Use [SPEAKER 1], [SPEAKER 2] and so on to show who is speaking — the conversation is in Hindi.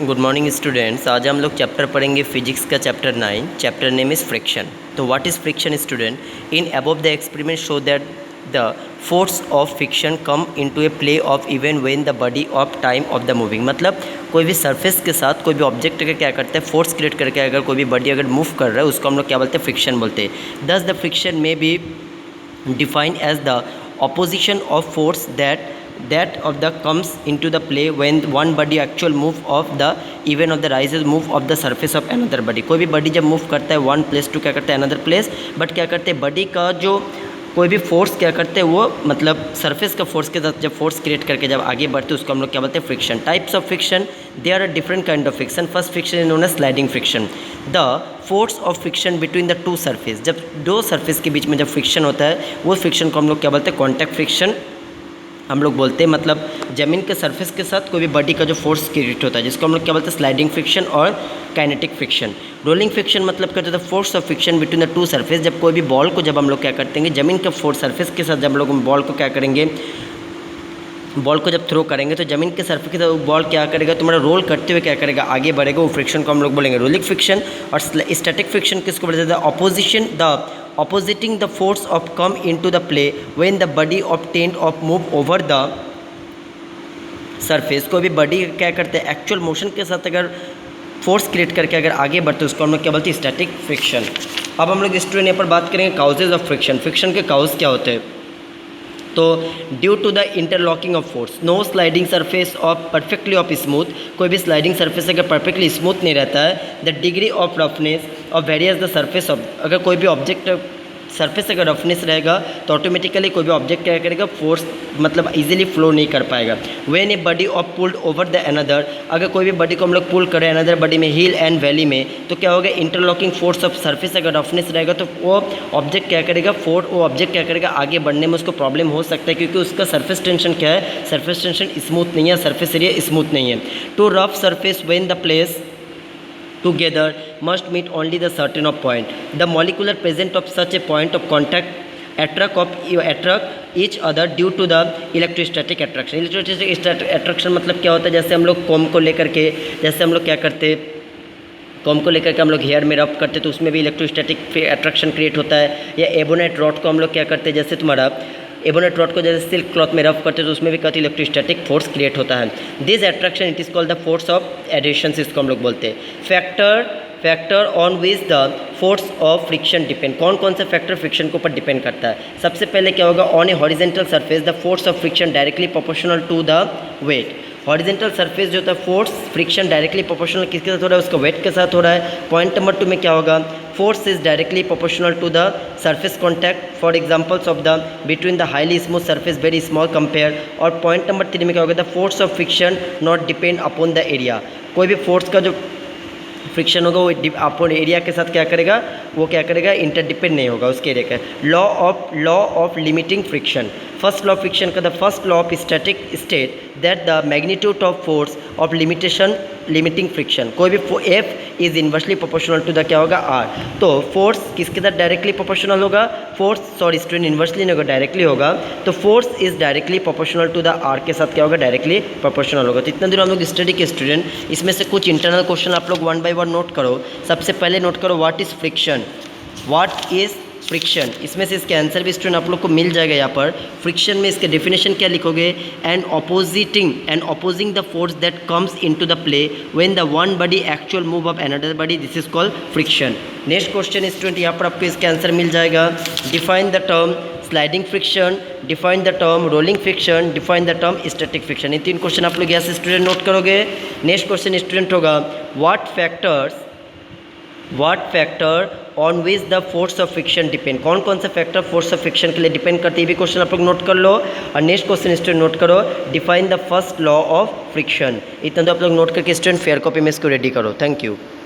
[SPEAKER 1] Good morning students. आज हम लोग चैप्टर पढ़ेंगे फिजिक्स का chapter 9। Chapter name is friction. तो what is friction student? In above the experiment show that the force of friction come into a play of even when the body of time of the moving. मतलब कोई भी सरफेस के साथ कोई भी ऑब्जेक्ट का क्या करते हैं, फोर्स क्रिएट करके अगर कोई भी बॉडी अगर मूव कर रहा है उसको हम लोग क्या बोलते हैं, फ्रिक्शन बोलते हैं। Thus the friction may be defined as the opposition of force that of the comes into the play when one body actual move of the even of the rises move of the surface of another body। कोई भी बॉडी जब मूव करता है वन प्लेस टू क्या करता है अनदर प्लेस, बट क्या करते हैं बॉडी का जो कोई भी फोर्स क्या करते हैं वो मतलब सरफेस का फोर्स के साथ जब फोर्स क्रिएट करके जब आगे बढ़ते हैं उसको हम लोग क्या बोलते हैं, friction. Types of friction, they are a different kind of friction. First friction is known as sliding friction. The force of friction between the two surface, जब दो सरफेस के बीच में जब फ्रिक्शन होता है वो फ्रिक्शन को हम लोग क्या बोलते हैं, कॉन्टैक्ट फ्रिक्शन हम लोग बोलते हैं। मतलब ज़मीन के सरफेस के साथ कोई भी बॉडी का जो फोर्स क्रिएट होता है जिसको हम लोग क्या बोलते हैं, स्लाइडिंग फ्रिक्शन और काइनेटिक फ्रिक्शन। रोलिंग फ्रिक्शन मतलब क्या होता है, force of friction between the two surface. जब कोई भी बॉल को जब हम लोग क्या करते हैं, ज़मीन के फोर्स सरफेस के साथ जब हम लोग बॉल को क्या करेंगे, बॉल को जब थ्रो करेंगे तो ज़मीन के सरफेस के साथ बॉल क्या करेगा, तुम्हारा रोल करते हुए क्या करेगा, आगे बढ़ेगा। वो फ्रिक्शन को हम लोग बोलेंगे रोलिंग फ्रिक्शन। और स्टैटिक फ्रिक्शन किसको बोलते हैं, opposition the oppositing the force of come into the play when the body of tend of move over the surface। कोई भी बॉडी क्या करते हैं, एक्चुअल मोशन के साथ अगर फोर्स क्रिएट करके अगर आगे बढ़ते हैं उसको हम लोग क्या बोलते हैं, स्टैटिक फ्रिक्शन। अब हम लोग स्टूडेंट यहाँ पर बात करेंगे काउजेज ऑफ फ्रिक्शन। फ्रिक्शन के काउज क्या होते हैं? तो due to the interlocking of force, no sliding surface of perfectly of smooth. कोई भी स्लाइडिंग सरफेस अगर परफेक्टली स्मूथ नहीं रहता है, द डिग्री ऑफ रफनेस और वेरियस द सरफेस ऑफ, अगर कोई भी ऑब्जेक्ट सरफेस अगर रफनेस रहेगा तो ऑटोमेटिकली कोई भी ऑब्जेक्ट क्या करेगा, फोर्स मतलब इजीली फ्लो नहीं कर पाएगा। When a body of pulled over the another, अगर कोई भी बॉडी को हम लोग पुल करें अनदर बॉडी में, हिल एंड वैली में, तो क्या होगा, इंटरलॉकिंग फोर्स ऑफ सरफेस अगर रफनेस रहेगा तो वो ऑब्जेक्ट क्या करेगा, वो ऑब्जेक्ट क्या करेगा, आगे बढ़ने में उसको प्रॉब्लम हो सकता है क्योंकि उसका सरफेस टेंशन क्या है, सरफेस टेंशन स्मूथ नहीं है, सरफेस एरिया स्मूथ नहीं है। Two rough surface when the place together must meet only the certain of point. The molecular present of such a point of contact attract each other due to the electrostatic attraction। electrostatic attraction मतलब क्या होता है, जैसे हम लोग कॉम को लेकर के, जैसे हम लोग क्या करते हैं, कॉम को लेकर के हम लोग हेयर में रब करते तो उसमें भी इलेक्ट्रोस्टैटिक अट्रैक्शन क्रिएट होता है। या एबोनेट रॉड को हम लोग क्या करते हैं, जैसे तुम्हारा एबोनेट रॉड को जैसे सिल्क क्लॉथ में रब करते हैं तो उसमें भी कहते इलेक्ट्रोस्टैटिक फोर्स क्रिएट होता है। This attraction it is called the force of adhesion, इसको हम लोग बोलते हैं। Factor on which the force of friction depend, कौन कौन सा फैक्टर फ्रिक्शन के ऊपर डिपेंड करता है? सबसे पहले क्या होगा, on a horizontal surface the force of friction directly proportional to the weight. Horizontal surface जो होता है फोर्स फ्रिक्शन डायरेक्टली प्रोपोर्शनल किसके साथ हो रहा है, उसका वेट के साथ हो रहा है। पॉइंट नंबर 2 में क्या होगा, force is directly proportional to the surface contact. For examples of the between the highly smooth surface very small compare. और पॉइंट नंबर 3 में क्या होगा, the force of friction not depend upon the area. कोई भी फोर्स का जो फ्रिक्शन होगा वो अपॉन एरिया के साथ क्या करेगा, वो क्या करेगा, इंटरडिपेंड नहीं होगा उसके एरिया का। Law of limiting friction. First law of friction का, the first law of static state that the magnitude of force of limiting friction. कोई भी F is inversely proportional to the क्या होगा, आर। तो फोर्स किसके साथ डायरेक्टली प्रोपोर्शनल होगा, फोर्स सॉरी स्टूडेंट इन्वर्सली नहीं होगा, डायरेक्टली होगा। तो force is directly proportional to the R के साथ क्या होगा, डायरेक्टली प्रोपोर्शनल होगा। तो इतना दूर हम लोग स्टडी के स्टूडेंट, इसमें से कुछ इंटरनल क्वेश्चन आप लोग वन बाय वन नोट करो। सबसे पहले नोट करो what is friction, what is friction. इसमें से इसके आंसर भी स्टूडेंट आप लोग को मिल जाएगा यहाँ पर। फ्रिक्शन में इसके डेफिनेशन क्या लिखोगे, and opposing the force that comes into the play when the one body actual move of another body, this is called friction. Next question student यहाँ पर आपको इसके आंसर मिल जाएगा। Define the term sliding friction, define the term rolling friction, define the term static friction. ये 3 क्वेश्चन आप लोग यहाँ से स्टूडेंट नोट करोगे। नेक्स्ट क्वेश्चन स्टूडेंट होगा, what factor on which the force of friction depend, कौन कौन सा फैक्टर फोर्स ऑफ फ्रिक्शन के लिए डिपेंड करते हैं, ये भी क्वेश्चन आप लोग नोट कर लो। और नेक्स्ट क्वेश्चन स्टूडेंट नोट करो, define the first law of friction. इतना तो आप लोग नोट करके स्टूडेंट फेयर कॉपी में इसको रेडी करो। Thank you.